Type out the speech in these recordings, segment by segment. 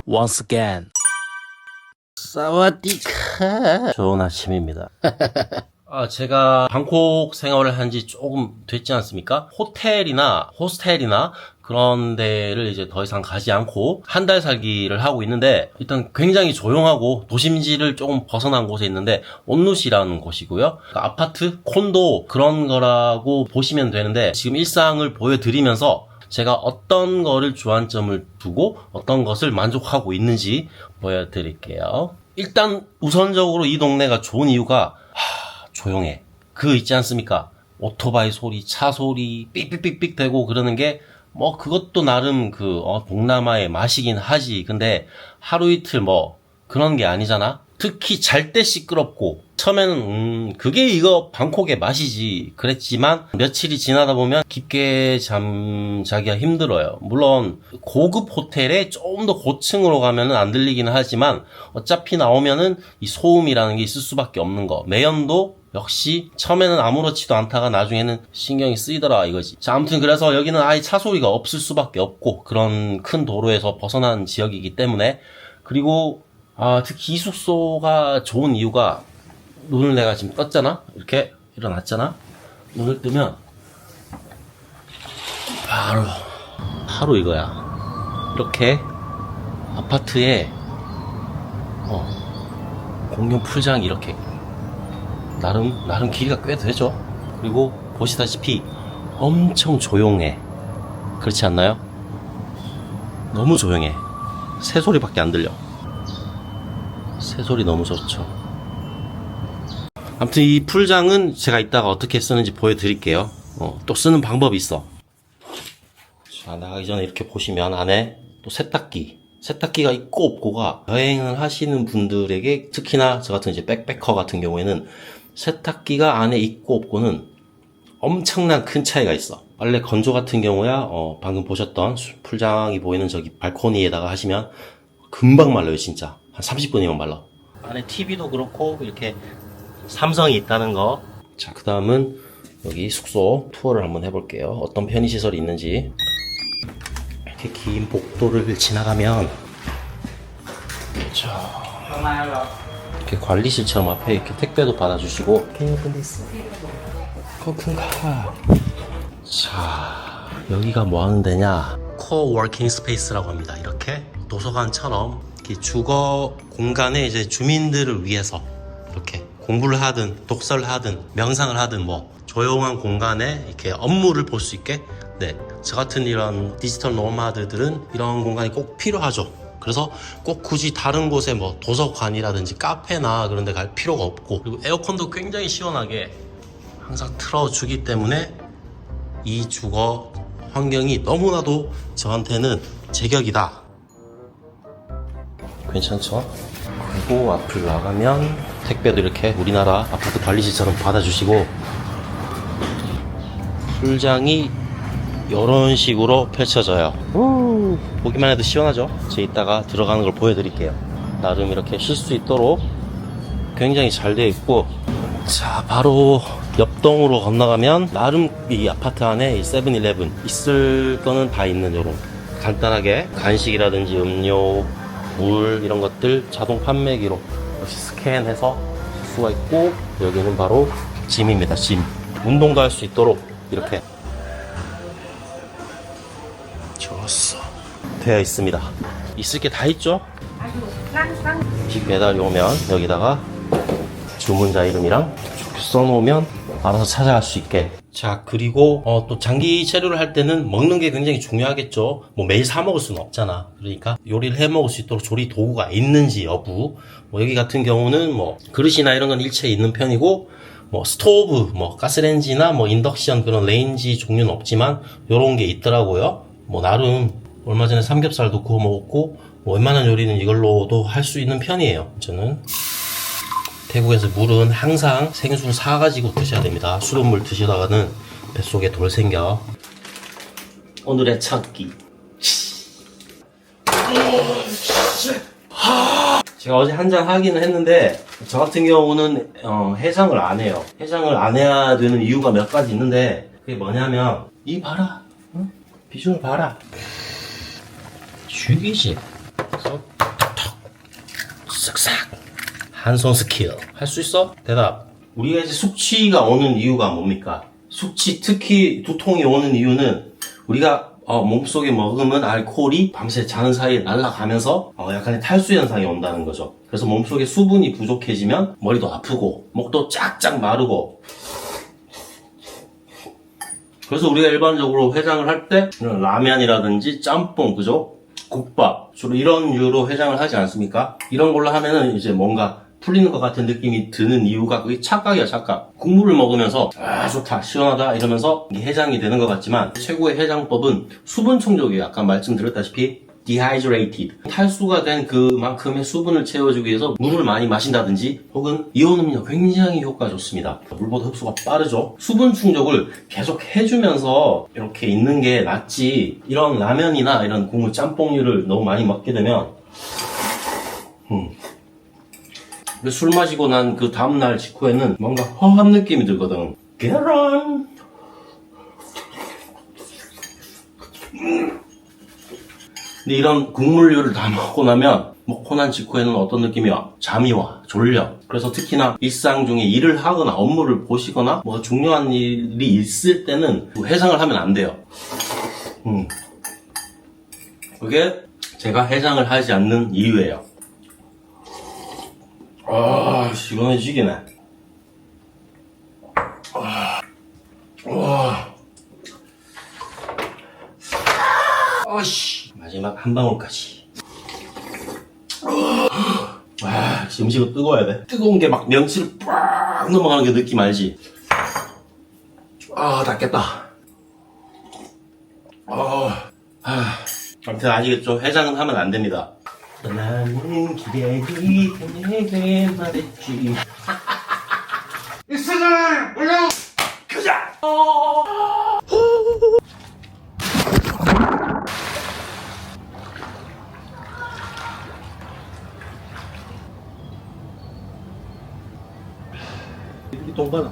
Once again. 사와디카. 좋은 아침입니다. 제가 방콕 생활을 한 지 조금 됐지 않습니까? 호텔이나 호스텔이나 그런 데를 이제 더 이상 가지 않고 한 달 살기를 하고 있는데, 일단 굉장히 조용하고 도심지를 조금 벗어난 곳에 있는데 온누시라는 곳이고요. 그러니까 아파트, 콘도 그런 거라고 보시면 되는데, 지금 일상을 보여드리면서 제가 어떤 거를 주안점을 두고 어떤 것을 만족하고 있는지 보여드릴게요. 일단 우선적으로 이 동네가 좋은 이유가 조용해. 그거 있지 않습니까? 오토바이 소리, 차 소리, 삑삑삑삑 대고 그러는 게 뭐 그것도 나름 동남아의 맛이긴 하지. 근데 하루 이틀 그런 게 아니잖아. 특히 잘 때 시끄럽고, 처음에는 그게 이거 방콕의 맛이지 그랬지만 며칠이 지나다 보면 깊게 잠자기가 힘들어요. 물론 고급 호텔에 좀 더 고층으로 가면은 안 들리기는 하지만 어차피 나오면은 이 소음이라는 게 있을 수밖에 없는 거. 매연도 역시 처음에는 아무렇지도 않다가 나중에는 신경이 쓰이더라 이거지. 자, 아무튼 그래서 여기는 아예 차 소리가 없을 수밖에 없고, 그런 큰 도로에서 벗어난 지역이기 때문에. 그리고 특히 이 숙소가 좋은 이유가, 눈을 내가 지금 떴잖아? 이렇게 일어났잖아? 눈을 뜨면 바로 이거야. 이렇게 아파트에 공용 풀장이 이렇게 나름 길이가 꽤 되죠. 그리고 보시다시피 엄청 조용해. 그렇지 않나요? 너무 조용해. 새소리밖에 안 들려. 새소리 너무 좋죠. 아무튼 이 풀장은 제가 이따가 어떻게 쓰는지 보여드릴게요. 또 쓰는 방법이 있어. 자, 나가기 전에 이렇게 보시면 안에 또 세탁기가 있고 없고가, 여행을 하시는 분들에게, 특히나 저 같은 이제 백패커 같은 경우에는 세탁기가 안에 있고 없고는 엄청난 큰 차이가 있어. 빨래 건조 같은 경우야 방금 보셨던 풀장이 보이는 저기 발코니에다가 하시면 금방 말라요. 진짜 한 30분이면 말라. 안에 TV도 그렇고 이렇게 삼성이 있다는 거. 자, 그 다음은 여기 숙소 투어를 한번 해볼게요. 어떤 편의시설이 있는지. 이렇게 긴 복도를 지나가면, 자, 이렇게 관리실처럼 앞에 이렇게 택배도 받아주시고. 코큰카. 자, 여기가 뭐 하는 데냐? 코워킹 스페이스라고 합니다. 이렇게 도서관처럼 이렇게 주거 공간에 이제 주민들을 위해서 이렇게 공부를 하든 독서를 하든 명상을 하든 조용한 공간에 이렇게 업무를 볼 수 있게. 네, 저 같은 이런 디지털 노마드들은 이런 공간이 꼭 필요하죠. 그래서 꼭 굳이 다른 곳에 도서관이라든지 카페나 그런 데 갈 필요가 없고, 그리고 에어컨도 굉장히 시원하게 항상 틀어주기 때문에 이 주거 환경이 너무나도 저한테는 제격이다. 괜찮죠? 그리고 앞을 나가면 택배도 이렇게 우리나라 아파트 관리실처럼 받아주시고, 풀장이 이런 식으로 펼쳐져요. 보기만 해도 시원하죠? 제가 이따가 들어가는 걸 보여드릴게요. 나름 이렇게 쉴 수 있도록 굉장히 잘 되어 있고. 자, 바로 옆동으로 건너가면 나름 이 아파트 안에 이 세븐일레븐 있을 거는 다 있는, 요런 간단하게 간식이라든지 음료, 물 이런 것들 자동 판매기로 역시 스캔해서 쓸 수가 있고, 여기는 바로 짐입니다. 짐. 운동도 할 수 있도록 이렇게 좋았어 되어 있습니다. 있을 게 다 있죠? 집 배달이 오면 여기다가 주문자 이름이랑 써놓으면 알아서 찾아갈 수 있게. 자, 그리고 또 장기 체류를 할 때는 먹는 게 굉장히 중요하겠죠. 매일 사 먹을 수는 없잖아. 그러니까 요리를 해 먹을 수 있도록 조리 도구가 있는지 여부. 여기 같은 경우는 그릇이나 이런 건 일체 있는 편이고, 스토브, 가스레인지나 인덕션 그런 레인지 종류는 없지만 요런 게 있더라고요. 나름 얼마 전에 삼겹살도 구워 먹었고, 웬만한 요리는 이걸로도 할 수 있는 편이에요. 저는 태국에서 물은 항상 생수를 사가지고 드셔야 됩니다. 수돗물 드시다가는 뱃속에 돌 생겨. 오늘의 첫 끼. 제가 어제 한 잔 하기는 했는데, 저 같은 경우는 해장을 안 해요. 해장을 안 해야 되는 이유가 몇 가지 있는데, 그게 뭐냐면 이 봐라. 응? 비주얼 봐라. 죽이지. 그래서 톡 쓱싹 한손 스킬. 할 수 있어? 대답. 우리가 이제 숙취가 오는 이유가 뭡니까? 숙취, 특히 두통이 오는 이유는 우리가 몸속에 머금은 알코올이 밤새 자는 사이에 날아가면서 약간의 탈수 현상이 온다는 거죠. 그래서 몸속에 수분이 부족해지면 머리도 아프고 목도 쫙쫙 마르고. 그래서 우리가 일반적으로 해장을 할 때 라면이라든지 짬뽕, 그죠? 국밥, 주로 이런 류로 해장을 하지 않습니까? 이런 걸로 하면은 이제 뭔가 풀리는 것 같은 느낌이 드는 이유가 그게 착각이야, 착각. 국물을 먹으면서 좋다, 시원하다 이러면서 이게 해장이 되는 것 같지만 최고의 해장법은 수분 충족이에요. 아까 말씀드렸다시피 dehydrated. 탈수가 된 그만큼의 수분을 채워주기 위해서 물을 많이 마신다든지 혹은 이온 음료 굉장히 효과가 좋습니다. 물보다 흡수가 빠르죠. 수분 충족을 계속 해주면서 이렇게 있는 게 낫지, 이런 라면이나 이런 국물 짬뽕류를 너무 많이 먹게 되면 술 마시고 난 그 다음날 직후에는 뭔가 허한 느낌이 들거든. 계란. 근데 이런 국물류를 다 먹고 나면 먹고 난 직후에는 어떤 느낌이 와? 잠이 와. 졸려. 그래서 특히나 일상 중에 일을 하거나 업무를 보시거나 뭐 중요한 일이 있을 때는 해장을 하면 안 돼요. 그게 제가 해장을 하지 않는 이유예요. 시원해지기네. 마지막 한 방울까지. 음식은 뜨거워야 돼. 뜨거운 게 막 명치를 빡 넘어가는 게 느낌 알지? 닿겠다. 아무튼 아시겠죠? 해장은 하면 안 됩니다. 나는 기대기 내게 말했지. 있으면 올려! 가자! 이 동반아.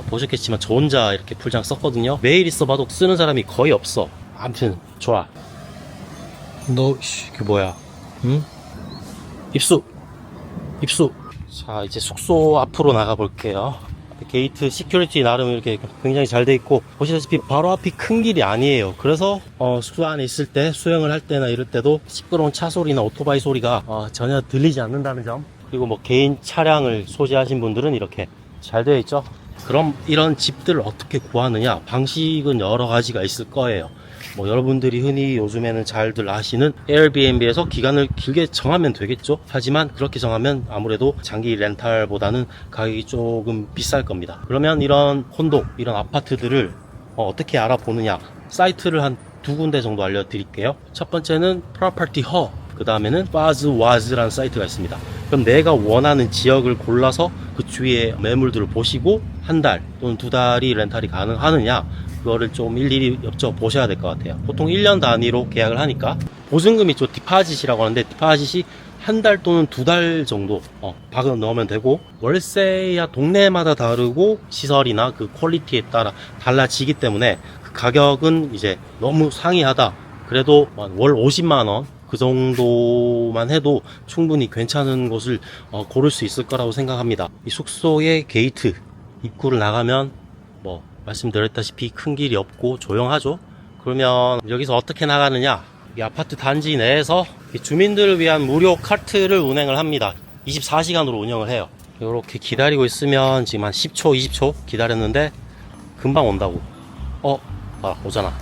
보셨겠지만 저 혼자 이렇게 풀장 썼거든요. 매일 있어봐도 쓰는 사람이 거의 없어. 아무튼 좋아. 너 이게 뭐야? 응? 입수. 자, 이제 숙소 앞으로 나가 볼게요. 게이트 시큐리티 나름 이렇게 굉장히 잘 돼 있고, 보시다시피 바로 앞이 큰 길이 아니에요. 그래서 숙소 안에 있을 때, 수영을 할 때나 이럴 때도 시끄러운 차 소리나 오토바이 소리가 전혀 들리지 않는다는 점. 그리고 뭐 개인 차량을 소지하신 분들은 이렇게 잘 되어 있죠. 그럼 이런 집들을 어떻게 구하느냐? 방식은 여러 가지가 있을 거예요. 뭐 여러분들이 흔히 요즘에는 잘들 아시는 에어비앤비에서 기간을 길게 정하면 되겠죠. 하지만 그렇게 정하면 아무래도 장기 렌탈보다는 가격이 조금 비쌀 겁니다. 그러면 이런 콘도, 이런 아파트들을 어떻게 알아보느냐? 사이트를 한 두 군데 정도 알려드릴게요. 첫 번째는 Property Hub, 그 다음에는 Fazwaz라는 사이트가 있습니다. 그럼 내가 원하는 지역을 골라서 그 주위의 매물들을 보시고 한 달 또는 두 달이 렌탈이 가능하느냐, 그거를 좀 일일이 여쭤보셔야 될 것 같아요. 보통 1년 단위로 계약을 하니까 보증금이 있죠. 디파짓이라고 하는데, 디파짓이 한 달 또는 두 달 정도 박아 넣으면 되고, 월세야 동네마다 다르고 시설이나 그 퀄리티에 따라 달라지기 때문에 그 가격은 이제 너무 상이하다 그래도 월 50만원 그 정도만 해도 충분히 괜찮은 곳을 고를 수 있을 거라고 생각합니다. 이 숙소의 게이트 입구를 나가면 뭐 말씀드렸다시피 큰 길이 없고 조용하죠. 그러면 여기서 어떻게 나가느냐, 이 아파트 단지 내에서 주민들을 위한 무료 카트를 운행을 합니다. 24시간으로 운영을 해요. 이렇게 기다리고 있으면 지금 한 10초 20초 기다렸는데 금방 온다고. 봐라, 오잖아.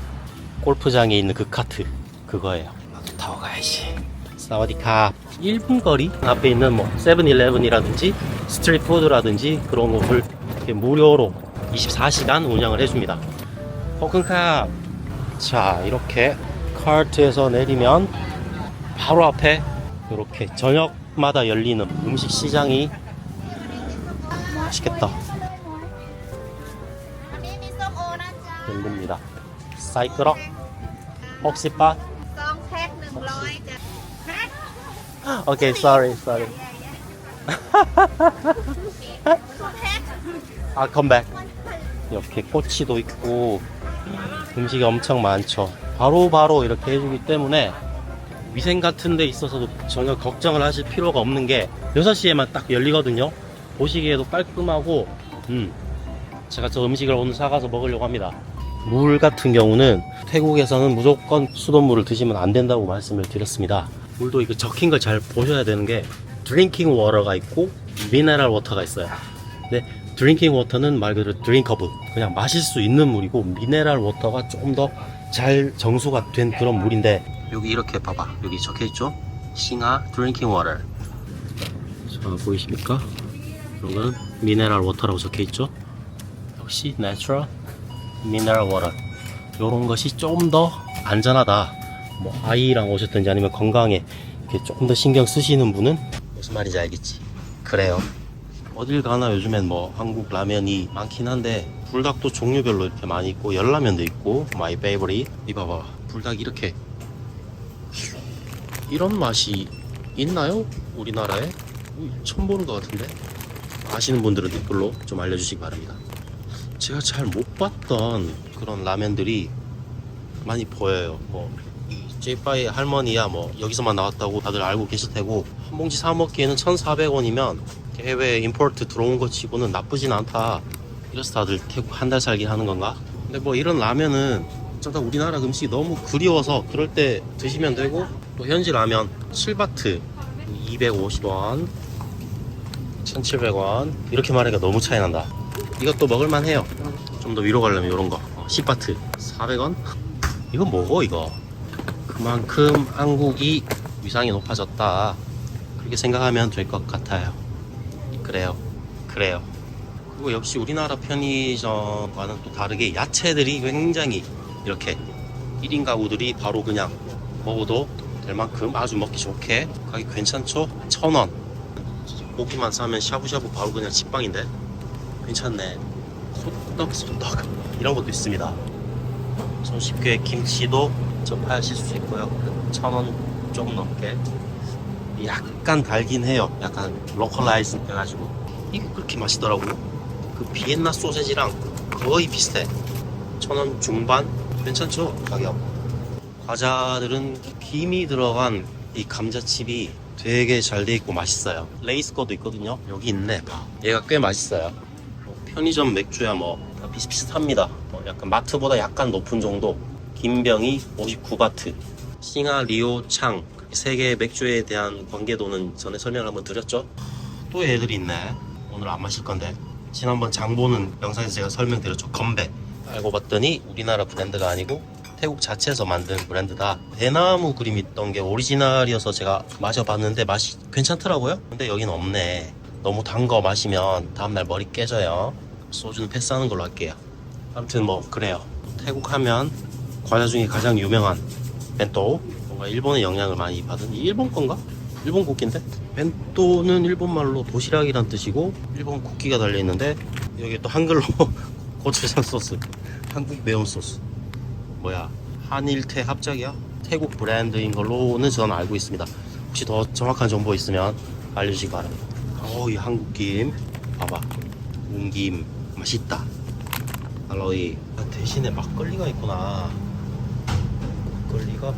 골프장에 있는 그 카트, 그거예요. 나도 타고 가야지. 사와디캅. 1분 거리 앞에 있는 뭐 세븐일레븐이라든지 스트리트푸드라든지 그런 곳을 이렇게 무료로 24시간 운영을 해줍니다. 호큰캅. 자, 이렇게 카트에서 내리면 바로 앞에 이렇게 저녁마다 열리는 음식 시장이, 맛있겠다, 열립니다. 사이클럭 혹시빠. 오케이, sorry. I'll come back. 이렇게 꼬치도 있고 음식이 엄청 많죠. 바로바로 이렇게 해주기 때문에 위생 같은 데 있어서도 전혀 걱정을 하실 필요가 없는 게 6시에만 딱 열리거든요. 보시기에도 깔끔하고 제가 저 음식을 오늘 사가서 먹으려고 합니다. 물 같은 경우는 태국에서는 무조건 수돗물을 드시면 안 된다고 말씀을 드렸습니다. 물도 이거 적힌 걸 잘 보셔야 되는 게 드링킹 워터가 있고 미네랄 워터가 있어요. 근데 드링킹 워터는 말 그대로 드링커브, 그냥 마실 수 있는 물이고, 미네랄 워터가 조금 더 잘 정수가 된 그런 물인데, 여기 이렇게 봐봐, 여기 적혀있죠? 싱하 드링킹 워터. 자, 보이십니까? 이런 거는 미네랄 워터라고 적혀있죠? 역시 내추럴 미네랄 워터. 요런 것이 조금 더 안전하다. 뭐 아이랑 오셨든지 아니면 건강에 이렇게 조금 더 신경 쓰시는 분은 무슨 말인지 알겠지? 그래요. 어딜 가나 요즘엔 뭐 한국 라면이 많긴 한데, 불닭도 종류별로 이렇게 많이 있고, 열라면도 있고, 마이 페이버릿. 이봐봐, 불닭 이렇게 이런 맛이 있나요? 우리나라에? 처음 보는 것 같은데? 아시는 분들은 댓글로 좀 알려주시기 바랍니다. 제가 잘 못 봤던 그런 라면들이 많이 보여요. 뭐 제이빠의 할머니야 뭐 여기서만 나왔다고 다들 알고 계실 테고, 한 봉지 사 먹기에는 1,400원이면 해외 임포트 들어온 거 치고는 나쁘진 않다. 이래서 다들 태국 한 달 살기 하는 건가? 근데 뭐 이런 라면은 어쩌다 우리나라 음식이 너무 그리워서 그럴 때 드시면 되고, 또 현지 라면 7바트 250원 1,700원 이렇게 말하니까 너무 차이 난다. 이것도 먹을만 해요. 좀 더 위로 가려면 이런 거 10바트 400원? 이거 뭐고 이거? 그만큼 한국이 위상이 높아졌다, 그렇게 생각하면 될 것 같아요. 그래요. 그리고 역시 우리나라 편의점과는 또 다르게 야채들이 굉장히 이렇게 1인 가구들이 바로 그냥 먹어도 될 만큼 아주 먹기 좋게, 가격 괜찮죠? 1,000원. 고기만 싸면 샤브샤브 바로 그냥 식빵인데 괜찮네. 소떡 이런 것도 있습니다. 손쉽게 김치도 접하실 수 있고요. 1,000원 좀 넘게. 약간 달긴 해요. 약간 로컬라이즈 해가지고 이게 그렇게 맛있더라고요. 그 비엔나 소세지랑 거의 비슷해. 1,000원 중반? 괜찮죠? 가격. 과자들은 김이 들어간 이 감자칩이 되게 잘 돼 있고 맛있어요. 레이스 거도 있거든요. 여기 있네. 얘가 꽤 맛있어요. 편의점 맥주야 뭐 다 비슷비슷합니다. 약간 마트보다 약간 높은 정도. 김병이 59바트. 싱하 리오 창, 세 개의 맥주에 대한 관계도는 전에 설명을 한번 드렸죠. 또 애들이 있네. 오늘 안 마실 건데. 지난번 장보는 영상에서 제가 설명드렸죠. 건배. 알고 봤더니 우리나라 브랜드가 아니고 태국 자체에서 만든 브랜드다. 대나무 그림 있던 게 오리지널이어서 제가 마셔봤는데 맛이 괜찮더라고요. 근데 여긴 없네. 너무 단 거 마시면 다음날 머리 깨져요. 소주는 패스하는 걸로 할게요. 아무튼 뭐 그래요. 태국 하면 과자 중에 가장 유명한 벤또. 뭔가 일본의 영향을 많이 받은, 일본 건가? 일본 국기인데? 벤또는 일본말로 도시락이란 뜻이고 일본 국기가 달려있는데, 여기 또 한글로 고추장 소스, 한국 매운 소스. 뭐야, 한일태 합작이야? 태국 브랜드인 걸로는 저는 알고 있습니다. 혹시 더 정확한 정보 있으면 알려주시기 바랍니다. 이 한국김 봐봐, 웅김 맛있다. 알로이. 대신에 막걸리가 있구나. 막걸리가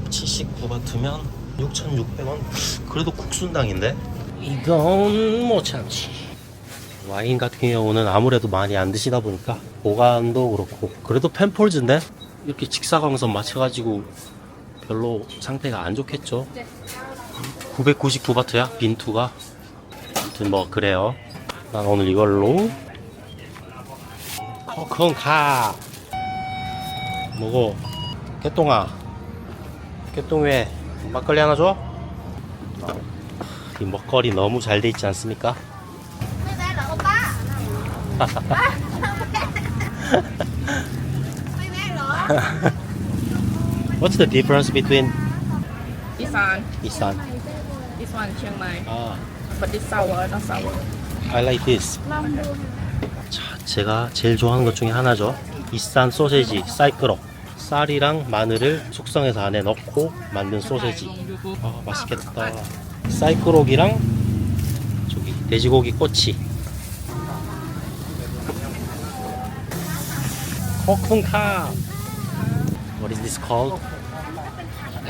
179바트면 6,600원? 그래도 국순당인데? 이건 못 참지. 와인 같은 경우는 아무래도 많이 안 드시다 보니까 보관도 그렇고, 그래도 펜폴즈인데 이렇게 직사광선 맞춰가지고 별로 상태가 안 좋겠죠. 999바트야 빈투가. 아무튼 뭐 그래요. 난 오늘 이걸로 코콘카 뭐고. 개똥아, 개똥 왜 막걸리 하나 줘? 이 먹거리 너무 잘 돼 있지 않습니까? What's the difference between Isan. Isan? This one Chiang Mai. But this sour, not sour. I like this. 자, 제가 제일 좋아하는 것 중에 하나죠. 이산 소세지 사이클로. 쌀이랑 마늘을 숙성해서 안에 넣고 만든 소세지. 맛있겠다. 사이클록이랑 저기 돼지고기 꼬치. 코쿤카. What is this called?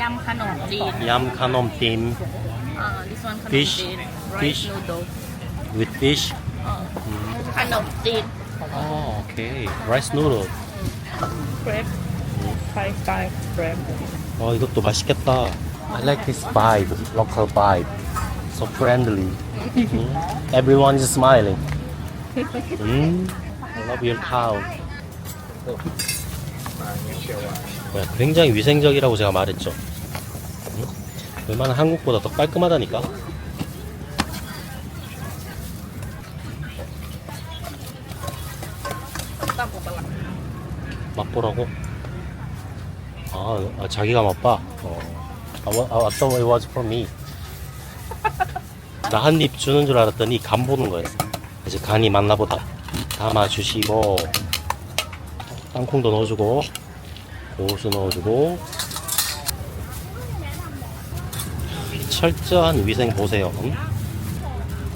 ยำขนมจีน Yam kanom tim this one ขนม Fish จีน Fish rice noodle with fish. ขนมจีน Oh, okay. Rice noodle. crab Thai style crab 이것도 맛있겠다. I like this vibe, local vibe. So friendly. Everyone is smiling. I love your town. 굉장히 위생적이라고 제가 말했죠. 웬만한 한국보다 더 깔끔하다니까. 맛보라고? 자기가 맛봐. I thought it was for me. 나 한 입 주는 줄 알았더니 간 보는 거였어. 이제 간이 맞나보다. 담아주시고, 땅콩도 넣어주고, 고수 넣어주고. 철저한 위생 보세요.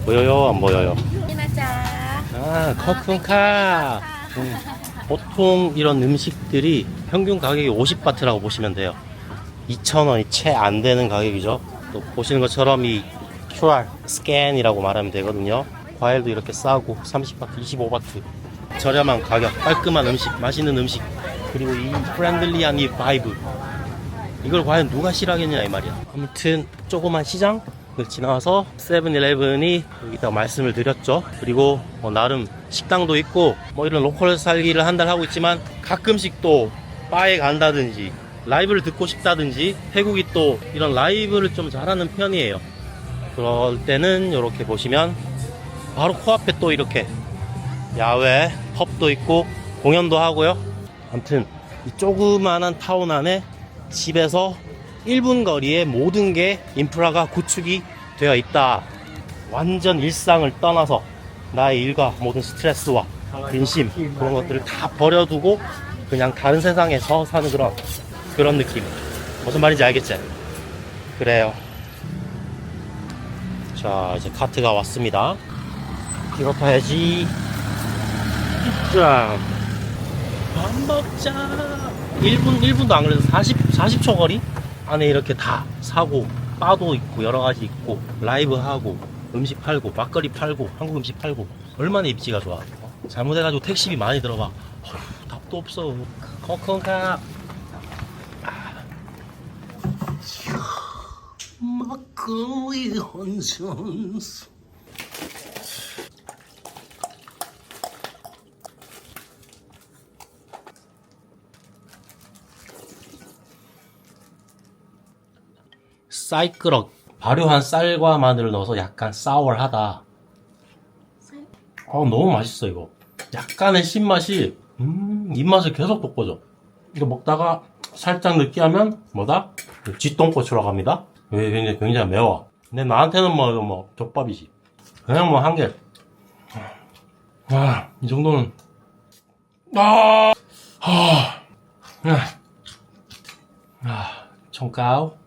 보여요? 안 보여요? นี่นะจ๊ะ 커튼카. 보통 이런 음식들이 평균 가격이 50바트라고 보시면 돼요. 2,000원이 채 안 되는 가격이죠. 또 보시는 것처럼 이 QR 스캔이라고 말하면 되거든요. 과일도 이렇게 싸고 30바트, 25바트. 저렴한 가격, 깔끔한 음식, 맛있는 음식, 그리고 이 프렌들리한 이 바이브. 이걸 과연 누가 싫어하겠냐 이 말이야. 아무튼 조그만 시장을 지나와서 세븐일레븐이 여기다 말씀을 드렸죠. 그리고 나름 식당도 있고 이런 로컬 살기를 한 달 하고 있지만 가끔씩 또 바에 간다든지 라이브를 듣고 싶다든지 태국이 또 이런 라이브를 좀 잘하는 편이에요. 그럴 때는 이렇게 보시면 바로 코앞에 또 이렇게 야외 펍도 있고 공연도 하고요. 아무튼 이 조그만한 타운 안에 집에서 1분 거리에 모든 게 인프라가 구축이 되어 있다. 완전 일상을 떠나서 나의 일과 모든 스트레스와 근심 그런 것들을 다 버려두고 그냥 다른 세상에서 사는 그런 느낌. 무슨 말인지 알겠지? 그래요. 자, 이제 카트가 왔습니다. 이거 타야지. 짠. 밥 먹자. 1분도 안 걸려서 40초 거리 안에 이렇게 다 사고, 바도 있고, 여러 가지 있고, 라이브 하고, 음식 팔고, 막걸리 팔고, 한국 음식 팔고, 얼마나 입지가 좋아. 잘못해가지고 택시비 많이 들어봐. 답도 없어. 커컨카. 막걸리 한 잔. 사이클럭 발효한 쌀과 마늘을 넣어서 약간 사워하다. 너무 맛있어 이거. 약간의 신맛이 입맛을 계속 돋궈줘. 이거 먹다가 살짝 느끼하면 뭐다? 쥐똥꼬치로 갑니다. 굉장히 매워. 근데 나한테는 이거 족밥이지. 그냥 한 개. 이 정도는 청가오.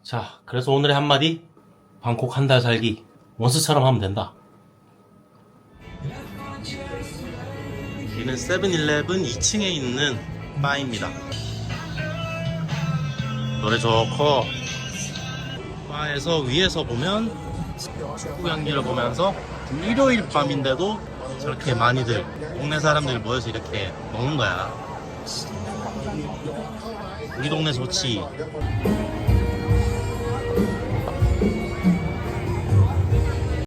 자, 그래서 오늘의 한마디, 방콕 한 달 살기 원스처럼 하면 된다. 여기는 세븐일레븐 2층에 있는 바입니다. 노래 좋고, 바에서 위에서 보면 축구 경기를 보면서 일요일 밤인데도 저렇게 많이들 동네 사람들이 모여서 이렇게 먹는 거야. 우리 동네 좋지.